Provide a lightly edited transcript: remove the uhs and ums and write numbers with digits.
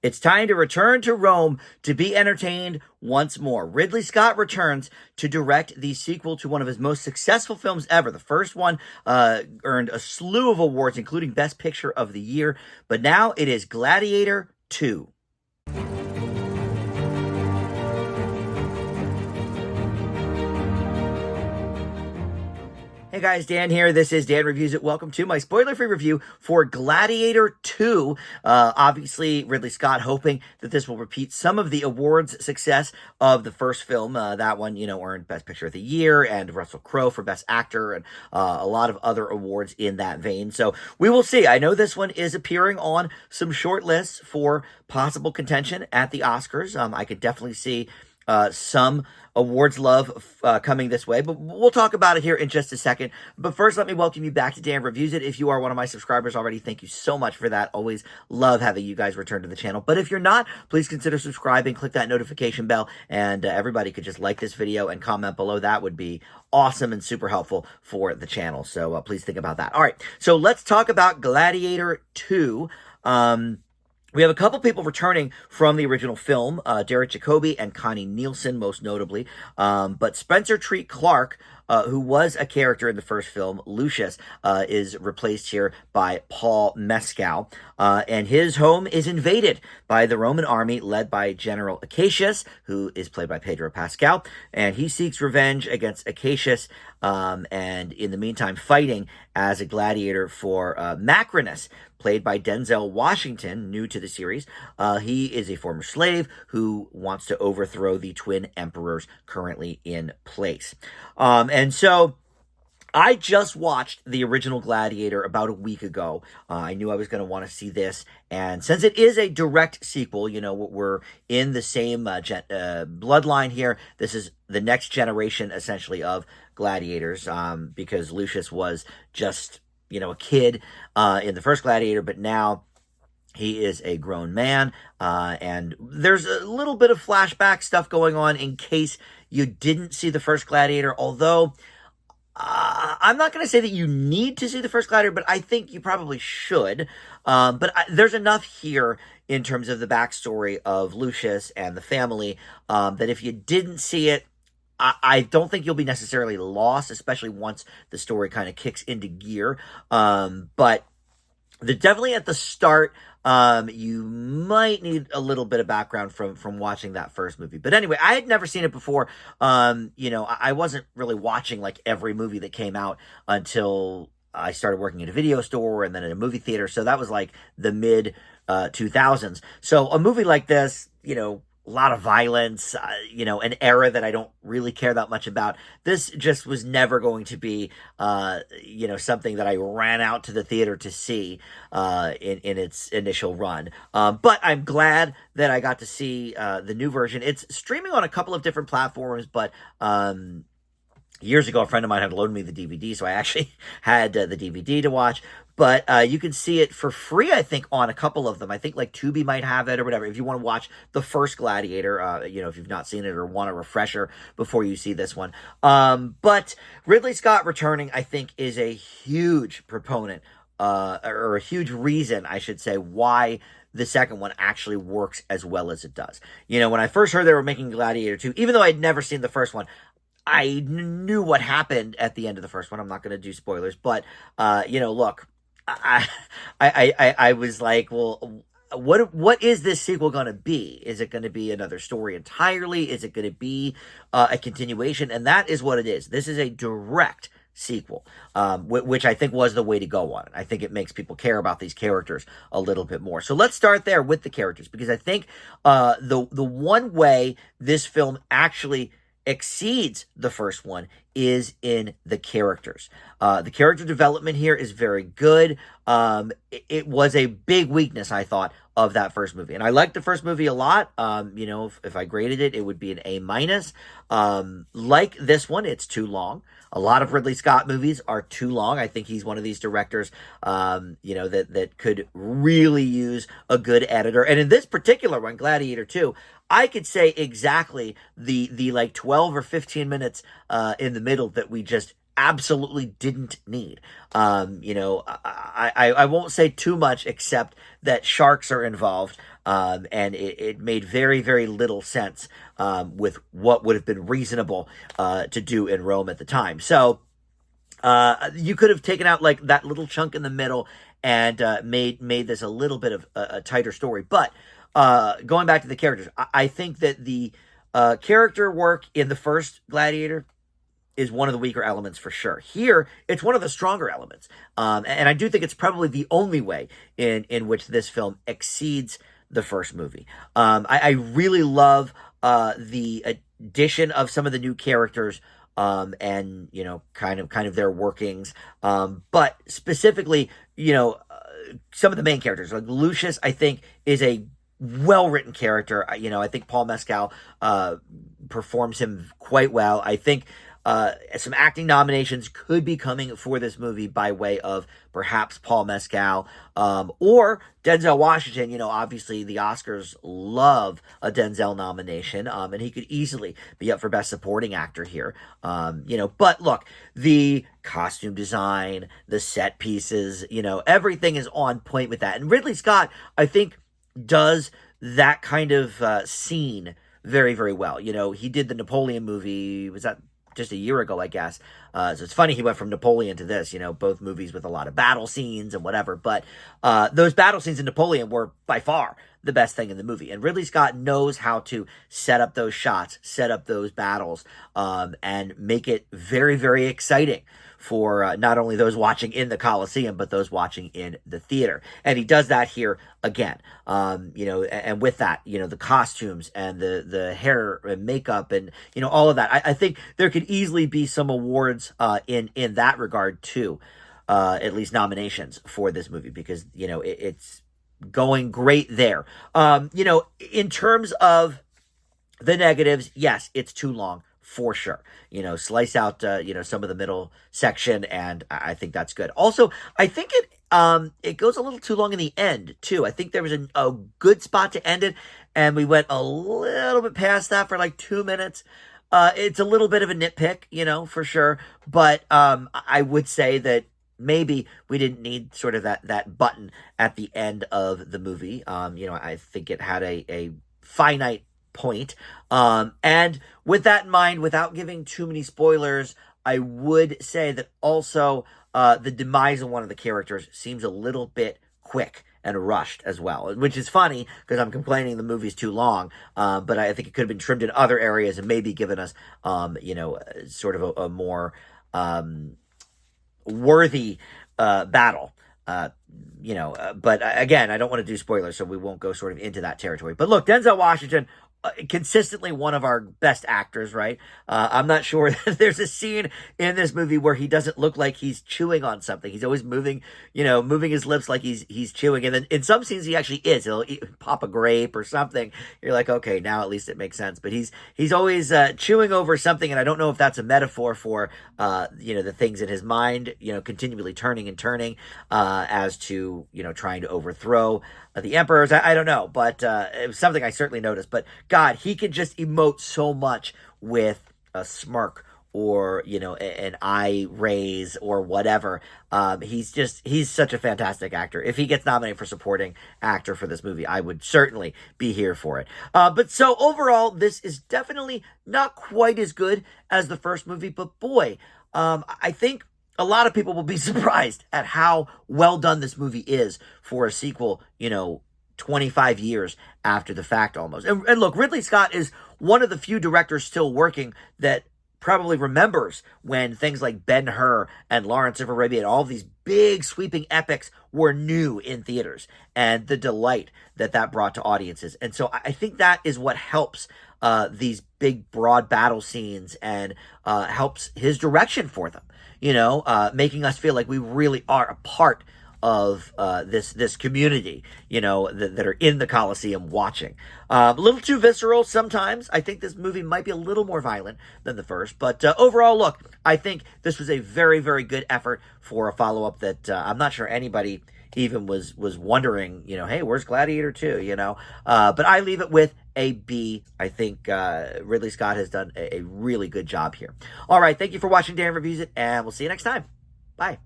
It's time to return to Rome to be entertained once more. Ridley Scott returns to direct the sequel to one of his most successful films ever. The first one earned a slew of awards, including Best Picture of the Year, but now it is Gladiator II. Hey guys, Dan here. This is Dan Reviews It. Welcome to my spoiler-free review for Gladiator II. Obviously, Ridley Scott hoping that this will repeat some of the awards success of the first film. That one, earned Best Picture of the Year and Russell Crowe for Best Actor and a lot of other awards in that vein. So we will see. I know this one is appearing on some short lists for possible contention at the Oscars. I could definitely see some awards love coming this way, but we'll talk about it here in just a second. But first, let me welcome you back to Dan Reviews It. If you are one of my subscribers already, thank you so much for that. Always love having you guys return to the channel. But if you're not, please consider subscribing, click that notification bell, and everybody could just like this video and comment below. That would be awesome and super helpful for the channel. So please think about that. All right, so let's talk about Gladiator II. We have a couple people returning from the original film, Derek Jacobi and Connie Nielsen, most notably. But Spencer Treat Clark, who was a character in the first film, Lucius, is replaced here by Paul Mescal. And his home is invaded by the Roman army led by General Acacius, who is played by Pedro Pascal. And he seeks revenge against Acacius, and in the meantime fighting as a gladiator for Macrinus, played by Denzel Washington, new to the series. He is a former slave who wants to overthrow the twin emperors currently in place. And so I just watched the original Gladiator about a week ago. I knew I was going to want to see this. And since it is a direct sequel, we're in the same bloodline here. This is the next generation, essentially, of gladiators, because Lucius was just a kid in the first Gladiator, but now he is a grown man, and there's a little bit of flashback stuff going on in case you didn't see the first Gladiator, although I'm not going to say that you need to see the first Gladiator, but I think you probably should. But there's enough here in terms of the backstory of Lucius and the family that if you didn't see it, I don't think you'll be necessarily lost, especially once the story kind of kicks into gear. But definitely at the start, you might need a little bit of background from watching that first movie. But anyway, I had never seen it before. I wasn't really watching like every movie that came out until I started working at a video store and then at a movie theater. So that was like the mid 2000s. So a movie like this, a lot of violence, an era that I don't really care that much about. This just was never going to be, something that I ran out to the theater to see in its initial run. But I'm glad that I got to see the new version. It's streaming on a couple of different platforms, but years ago, a friend of mine had loaned me the DVD, so I actually had the DVD to watch. But you can see it for free, I think, on a couple of them. I think like Tubi might have it or whatever. If you want to watch the first Gladiator, if you've not seen it or want a refresher before you see this one. But Ridley Scott returning, I think, is a huge proponent, or a huge reason, I should say, why the second one actually works as well as it does. When I first heard they were making Gladiator 2, even though I'd never seen the first one, I knew what happened at the end of the first one. I'm not going to do spoilers, but, look, I was like, well, what is this sequel going to be? Is it going to be another story entirely? Is it going to be a continuation? And that is what it is. This is a direct sequel, which I think was the way to go on it. I think it makes people care about these characters a little bit more. So let's start there with the characters, because I think the one way this film actually exceeds the first one is in the characters. The character development here is very good. It was a big weakness, I thought, of that first movie. And I liked the first movie a lot. If I graded it, it would be an A-. Like this one, it's too long. A lot of Ridley Scott movies are too long. I think he's one of these directors, that could really use a good editor. And in this particular one, Gladiator 2, I could say exactly the like 12 or 15 minutes in the middle that we just absolutely didn't need. I won't say too much except that sharks are involved, and it made very, very little sense with what would have been reasonable to do in Rome at the time. So you could have taken out like that little chunk in the middle and made this a little bit of a tighter story. But going back to the characters, I think that the character work in the first Gladiator is one of the weaker elements for sure. Here, it's one of the stronger elements. And I do think it's probably the only way in which this film exceeds the first movie. I really love the addition of some of the new characters, and, kind of their workings. But specifically, some of the main characters, like Lucius, I think is a well-written character. I think Paul Mescal performs him quite well. I think some acting nominations could be coming for this movie by way of perhaps Paul Mescal or Denzel Washington. Obviously the Oscars love a Denzel nomination, and he could easily be up for Best Supporting Actor here. But look, the costume design, the set pieces, everything is on point with that. And Ridley Scott, I think, does that kind of scene very, very well. He did the Napoleon movie. Was that just a year ago, I guess. So it's funny he went from Napoleon to this, both movies with a lot of battle scenes and whatever. But those battle scenes in Napoleon were by far the best thing in the movie. And Ridley Scott knows how to set up those shots, set up those battles, and make it very, very exciting for not only those watching in the Coliseum, but those watching in the theater. And he does that here again. And with that, the costumes and the hair and makeup and, all of that. I think there could easily be some awards in that regard too, at least nominations for this movie, because, it's going great there. In terms of the negatives, yes, it's too long. For sure. Slice out, some of the middle section, and I think that's good. Also, I think it goes a little too long in the end, too. I think there was a good spot to end it, and we went a little bit past that for like 2 minutes. It's a little bit of a nitpick, for sure, but I would say that maybe we didn't need sort of that button at the end of the movie. I think it had a finite point. And with that in mind, without giving too many spoilers, I would say that also the demise of one of the characters seems a little bit quick and rushed as well, which is funny because I'm complaining the movie's too long, but I think it could have been trimmed in other areas and maybe given us, sort of a more worthy battle. But again, I don't want to do spoilers, so we won't go sort of into that territory. But look, Denzel Washington, consistently one of our best actors, right? I'm not sure there's a scene in this movie where he doesn't look like he's chewing on something. He's always moving his lips like he's chewing. And then in some scenes he actually is. He'll pop a grape or something. You're like, okay, now at least it makes sense. But he's always chewing over something, and I don't know if that's a metaphor for the things in his mind, continually turning and turning as to trying to overthrow the emperors. I don't know, but it was something I certainly noticed. But God, he can just emote so much with a smirk or, an eye raise or whatever. He's such a fantastic actor. If he gets nominated for supporting actor for this movie, I would certainly be here for it. But so overall, this is definitely not quite as good as the first movie, but boy, I think a lot of people will be surprised at how well done this movie is for a sequel, 25 years after the fact almost. And look, Ridley Scott is one of the few directors still working that probably remembers when things like Ben-Hur and Lawrence of Arabia and all these big sweeping epics were new in theaters and the delight that brought to audiences. And so I think that is what helps these big broad battle scenes and helps his direction for them, making us feel like we really are a part of this community, that are in the Coliseum watching. A little too visceral sometimes. I think this movie might be a little more violent than the first, but overall, look, I think this was a very, very good effort for a follow-up that I'm not sure anybody even was wondering, hey, where's Gladiator 2, But I leave it with a B. I think Ridley Scott has done a really good job here. All right, thank you for watching Dan Reviews It, and we'll see you next time. Bye.